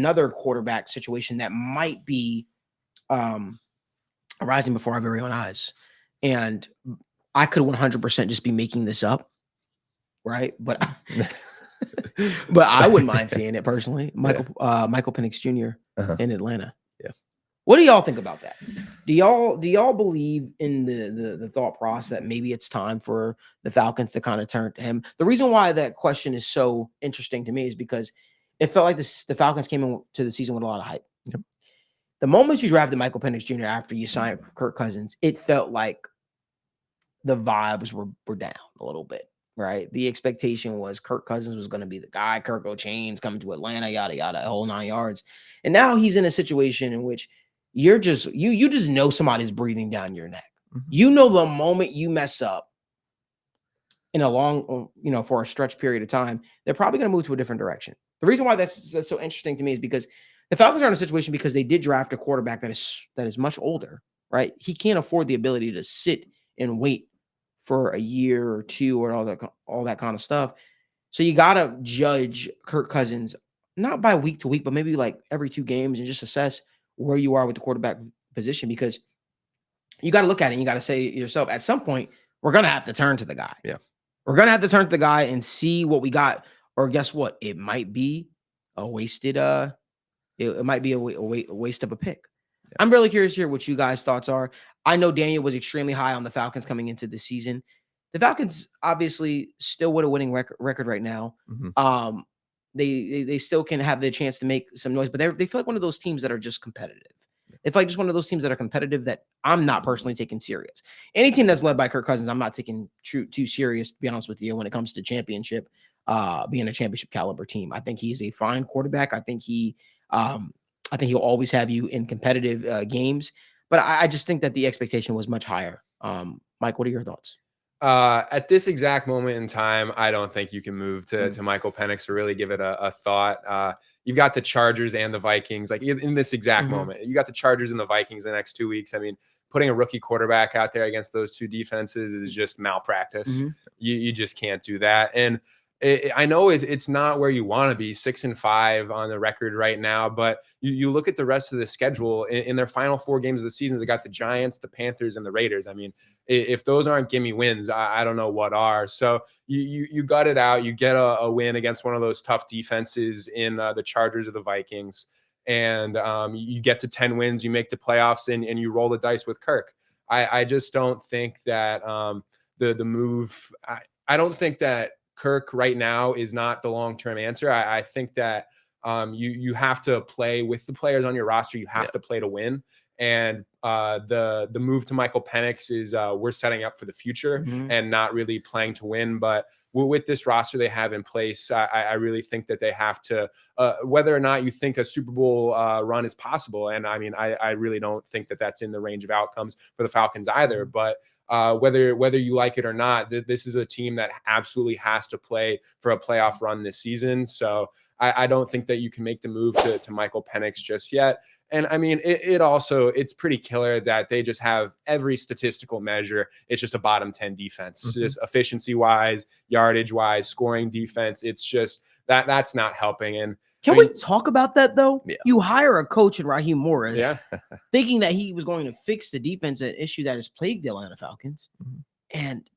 another quarterback situation that might be rising before our very own eyes. And I could 100% just be making this up, right? But but I wouldn't mind seeing it personally. Michael Penix Jr. in Atlanta. Yeah. What do y'all think about that? Do y'all believe in the thought process that maybe it's time for the Falcons to kind of turn to him? The reason why that question is so interesting to me is because it felt like the Falcons came into the season with a lot of hype. Yep. The moment you drafted Michael Penix Jr. after you signed Kirk Cousins, it felt like the vibes were down a little bit, right? The expectation was Kirk Cousins was going to be the guy, Kirk O'Chain's coming to Atlanta, yada, yada, a whole 9 yards. And now he's in a situation in which you're just, you just know somebody's breathing down your neck. You know, the moment you mess up in a long, for a stretch period of time, they're probably going to move to a different direction. The reason why that's so interesting to me is because the Falcons are in a situation because they did draft a quarterback that is much older, right? He can't afford the ability to sit and wait for a year or two or all that kind of stuff. So you got to judge Kirk Cousins not by week to week, but maybe like every 2 games and just assess where you are with the quarterback position, because you got to look at it and you got to say to yourself, at some point, we're going to have to turn to the guy. Yeah. We're going to have to turn to the guy and see what we got. Or guess what? It might be a wasted, it might be a waste of a pick. Yeah. I'm really curious to hear what you guys' thoughts are. I know Daniel was extremely high on the Falcons coming into the season. The Falcons obviously still with a winning record right now. They still can have the chance to make some noise, but they feel like one of those teams that are just competitive. It's like just one of those teams that are competitive that I'm not personally taking serious. Any team that's led by Kirk Cousins, I'm not taking too serious, to be honest with you, when it comes to championship, being a championship caliber team. I think he's a fine quarterback. I think he'll always have you in competitive games, but I just think that the expectation was much higher. Mike, what are your thoughts? At this exact moment in time, I don't think you can move to Michael Penix or really give it a thought. You've got the Chargers and the Vikings, like in this exact moment. You got the Chargers and the Vikings the next 2 weeks. I mean, putting a rookie quarterback out there against those 2 defenses is just malpractice. You just can't do that. And I know it's not where you want to be, 6-5 on the record right now, but you look at the rest of the schedule in their final 4 games of the season. They got the Giants, the Panthers, and the Raiders. I mean, if those aren't gimme wins, I don't know what are. So you gut it out. You get a win against one of those tough defenses in the Chargers or the Vikings, and you get to 10 wins. You make the playoffs, and you roll the dice with Kirk. I just don't think that the move. I don't think that Kirk right now is not the long-term answer. I think that you have to play with the players on your roster. You have to play to win. And the move to Michael Penix is we're setting up for the future and not really playing to win. But with this roster they have in place, I really think that they have to, whether or not you think a Super Bowl run is possible. And I mean, I really don't think that that's in the range of outcomes for the Falcons either. But whether you like it or not, this is a team that absolutely has to play for a playoff run this season. So I don't think that you can make the move to Michael Penix just yet. And I mean, it's pretty killer that they just have every statistical measure. It's just a bottom 10 defense, just efficiency wise, yardage wise, scoring defense. It's just that's not helping. And Can we talk about that though? Yeah. You hire a coach in Raheem Morris, thinking that he was going to fix the defense, an issue that has plagued the Atlanta Falcons, and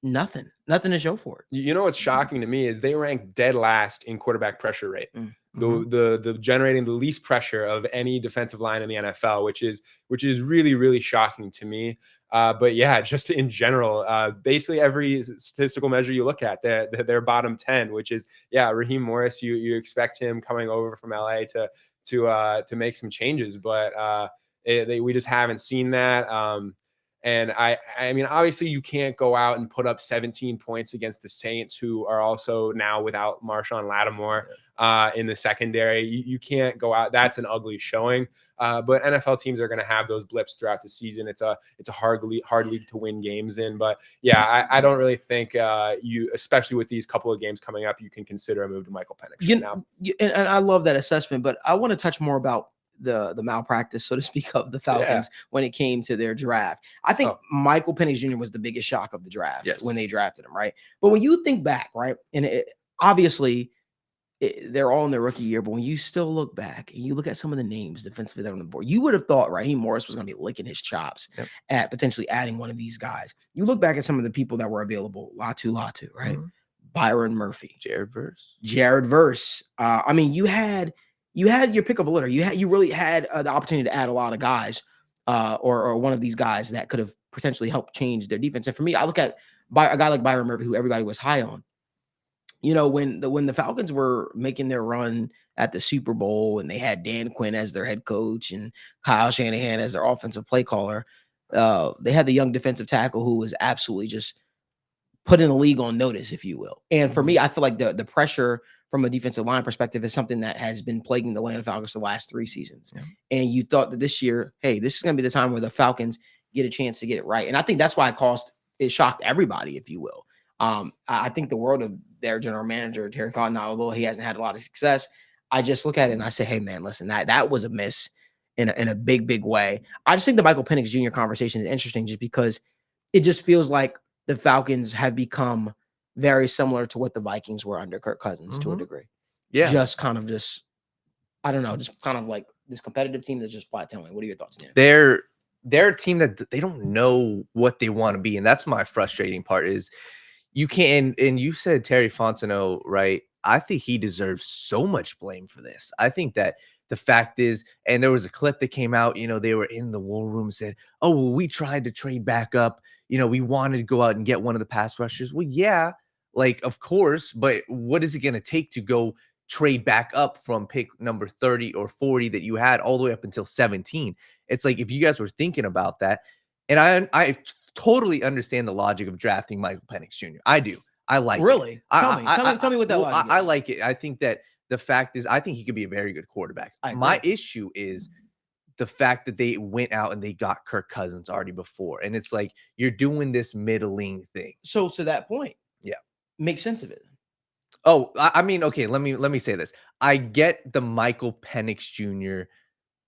nothing to show for it. You know what's shocking to me is they rank dead last in quarterback pressure rate. The generating the least pressure of any defensive line in the NFL, which is really, really shocking to me. But yeah, just in general, basically every statistical measure you look at, they're bottom 10, which is Raheem Morris. You expect him coming over from LA to make some changes, but we just haven't seen that. And I mean, obviously you can't go out and put up 17 points against the Saints, who are also now without Marshawn Lattimore in the secondary. You can't go out. That's an ugly showing. But NFL teams are going to have those blips throughout the season. It's a hard league to win games in. But yeah, I don't really think especially with these couple of games coming up, you can consider a move to Michael Penix now. And I love that assessment, but I want to touch more about the malpractice, so to speak, of the Falcons when it came to their draft. I think Michael Penix Jr. was the biggest shock of the draft when they drafted him, right? But when you think back, right, and obviously they're all in their rookie year, but when you still look back and you look at some of the names defensively that are on the board, you would have thought Raheem Morris was going to be licking his chops at potentially adding one of these guys. You look back at some of the people that were available, Latu, right? Mm-hmm. Byron Murphy, Jared Verse. I mean, you had your pick of a litter. You really had the opportunity to add a lot of guys, or one of these guys that could have potentially helped change their defense. And for me, I look at a guy like Byron Murphy, who everybody was high on. You know, when the Falcons were making their run at the Super Bowl and they had Dan Quinn as their head coach and Kyle Shanahan as their offensive play caller, they had the young defensive tackle who was absolutely just put in the league on notice, if you will. And for me, I feel like the pressure from a defensive line perspective is something that has been plaguing the Atlanta Falcons the last 3 seasons. Yeah. And you thought that this year, hey, this is going to be the time where the Falcons get a chance to get it right. And I think that's why it shocked everybody, if you will. I think the world of their general manager, Terry Fontenot, although he hasn't had a lot of success, I just look at it and I say, hey, man, listen, that was a miss in a big, big way. I just think the Michael Penix Jr. conversation is interesting just because it just feels like the Falcons have become very similar to what the Vikings were under Kirk Cousins to a degree. Yeah. Just kind of I don't know, just kind of like this competitive team that's just plateauing. What are your thoughts, Dan? They're a team that they don't know what they want to be. And that's my frustrating part is you can't, and you said Terry Fontenot, right? I think he deserves so much blame for this. I think that the fact is, and there was a clip that came out, they were in the war room, said, oh, well, we tried to trade back up. We wanted to go out and get one of the pass rushers. Well, yeah, like, of course, but what is it going to take to go trade back up from pick number 30 or 40 that you had all the way up until 17? It's like, if you guys were thinking about that, and I totally understand the logic of drafting Michael Penix Jr. I do. I like really? It. Tell me what that logic is. I like it. I think that the fact is, I think he could be a very good quarterback. My issue is the fact that they went out and they got Kirk Cousins already before. And it's like, you're doing this middling thing. So to that point, yeah, make sense of it. Oh, I mean, okay, let me say this. I get the Michael Penix Jr.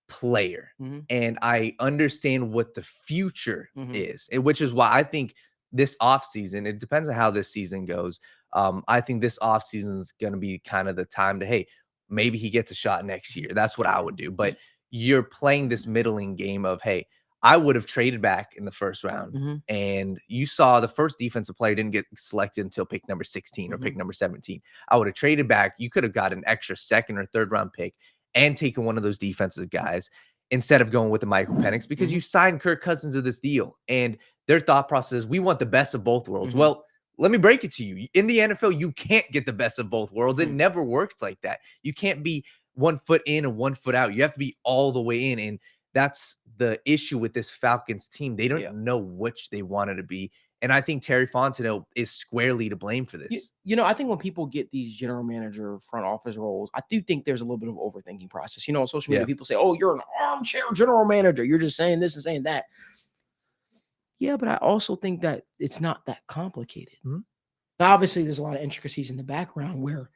player, and I understand what the future is, which is why I think this offseason, it depends on how this season goes. I think this offseason is going to be kind of the time to, hey, maybe he gets a shot next year. That's what I would do. But you're playing this middling game of, hey, I would have traded back in the first round. And you saw the first defensive player didn't get selected until pick number 16 or pick number 17. I would have traded back. You could have got an extra second or third round pick and taken one of those defensive guys instead of going with the Michael Penix, because you signed Kirk Cousins to this deal. And their thought process is, we want the best of both worlds. Well, let me break it to you. In the NFL, you can't get the best of both worlds. It never works like that. You can't be 1 foot in and 1 foot out. You have to be all the way in. And that's the issue with this Falcons team. They don't know which they wanted to be. And I think Terry Fontenot is squarely to blame for this. I think when people get these general manager front office roles, I do think there's a little bit of overthinking process. On social media, people say, oh, you're an armchair general manager. You're just saying this and saying that. Yeah, but I also think that it's not that complicated. Now, obviously, there's a lot of intricacies in the background where,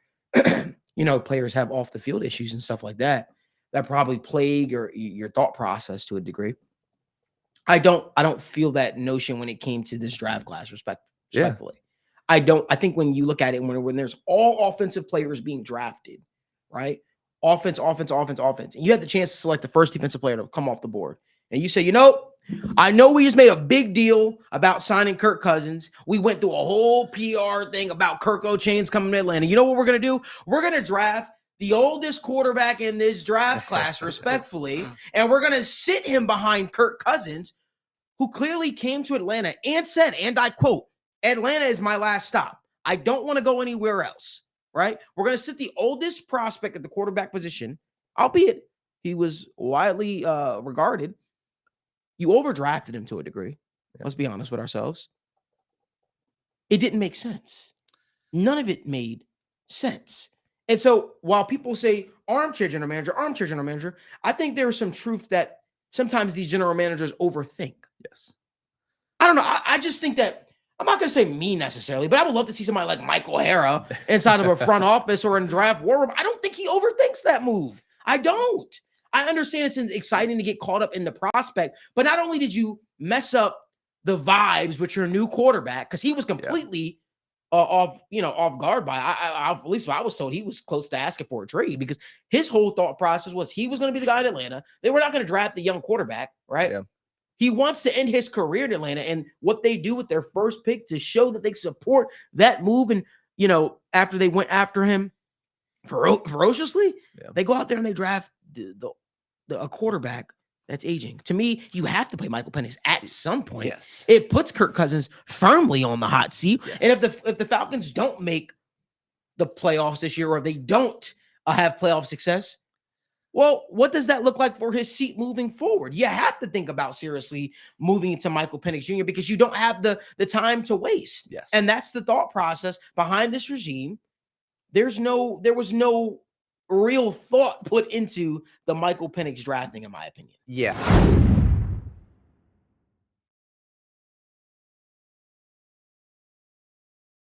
players have off the field issues and stuff like that probably plague your thought process to a degree. I don't feel that notion when it came to this draft class, respectfully. I think when you look at it, when there's all offensive players being drafted, right? Offense. And you have the chance to select the first defensive player to come off the board. And you say, I know we just made a big deal about signing Kirk Cousins. We went through a whole PR thing about Kirk O'Chains coming to Atlanta. You know what we're going to do? We're going to draft the oldest quarterback in this draft class, respectfully, and we're going to sit him behind Kirk Cousins, who clearly came to Atlanta and said, and I quote, Atlanta is my last stop. I don't want to go anywhere else, right? We're going to sit the oldest prospect at the quarterback position, albeit he was widely regarded. You overdrafted him to a degree. Let's be honest with ourselves. It didn't make sense. None of it made sense. And so while people say armchair general manager, I think there is some truth that sometimes these general managers overthink. Yes. I don't know. I just think that, I'm not going to say me necessarily, but I would love to see somebody like Michael Hara inside of a front office or in a draft war room. I don't think he overthinks that move. I don't. I understand it's exciting to get caught up in the prospect, but not only did you mess up the vibes with your new quarterback, because he was completely off guard by. At least I was told he was close to asking for a trade because his whole thought process was he was going to be the guy in Atlanta. They were not going to draft the young quarterback, right? Yeah. He wants to end his career in Atlanta, and what they do with their first pick to show that they support that move, and after they went after him ferociously, they go out there and they draft a quarterback that's aging. To me, you have to play Michael Penix at some point. Yes. It puts Kirk Cousins firmly on the hot seat. Yes. And if the Falcons don't make the playoffs this year, or they don't have playoff success, well, what does that look like for his seat moving forward? You have to think about seriously moving to Michael Penix Jr. because you don't have the time to waste. Yes. And that's the thought process behind this regime. There was no real thought put into the Michael Penix drafting, in my opinion. Yeah.